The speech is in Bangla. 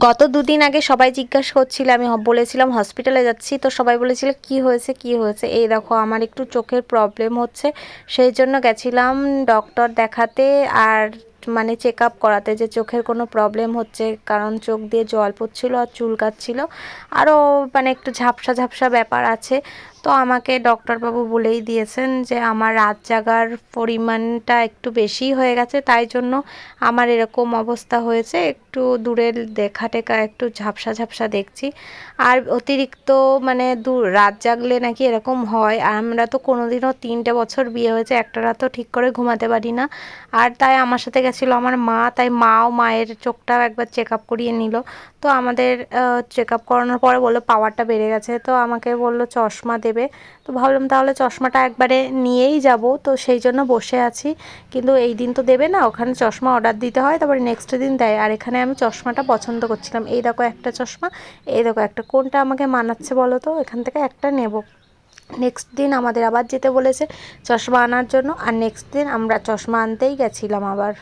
গত দুদিন আগে সবাই জিজ্ঞাসা করছিল, আমি বলেছিলাম হসপিটালে যাচ্ছি, তো সবাই বলেছিল কি হয়েছে কি হয়েছে। এই দেখো আমার একটু চোখের প্রবলেম হচ্ছে, সেই জন্য গেছিলাম ডক্টর দেখাতে আর মানে চেক আপ করাতে যে চোখের কোনো প্রবলেম হচ্ছে, কারণ চোখ দিয়ে জল পড়ছিল আর চুলকাচ্ছিল, আরও মানে একটু ঝাপসা ঝাপসা ব্যাপার আছে। তো আমাকে ডক্টরবাবু বলেই দিয়েছেন যে আমার রাত জাগার পরিমাণটা একটু বেশি হয়ে গেছে, তাই জন্য আমার এরকম অবস্থা হয়েছে। একটু দূরের দেখা টেকা একটু ঝাপসা ঝাপসা দেখছি। আর অতিরিক্ত মানে রাত জাগলে নাকি এরকম হয়। আর আমরা তো কোনোদিনও 3টে বছর বিয়ে হয়েছে, একটা রাতও ঠিক করে ঘুমাতে পারি না। আর তাই আমার সাথে গেছিলো আমার মা, তাই মাও মায়ের চোখটাও একবার চেক আপ করিয়ে নিল। তো আমাদের চেক আপ করানোর পরে বললো পাওয়ারটা বেড়ে গেছে, তো আমাকে বললো চশমা দেবে। তো ভাবলাম তাহলে চশমাটা একবারে নিয়েই যাব, তো সেই জন্য বসে আছি। কিন্তু এই দিন তো দেবে না, ওখানে চশমা অর্ডার দিতে হয়, তারপরে নেক্সট দিন দেয়। আর এখানে আমি চশমাটা পছন্দ করছিলাম, এই দেখো একটা চশমা, এই দেখো একটা, কোনটা আমাকে মানাচ্ছে বলো তো, এখান থেকে একটা নেব। নেক্সট দিন আমাদের আবার যেতে বলেছে চশমা আনার জন্য, আর নেক্সট দিন আমরা চশমা আনতেই গেছিলাম আবার।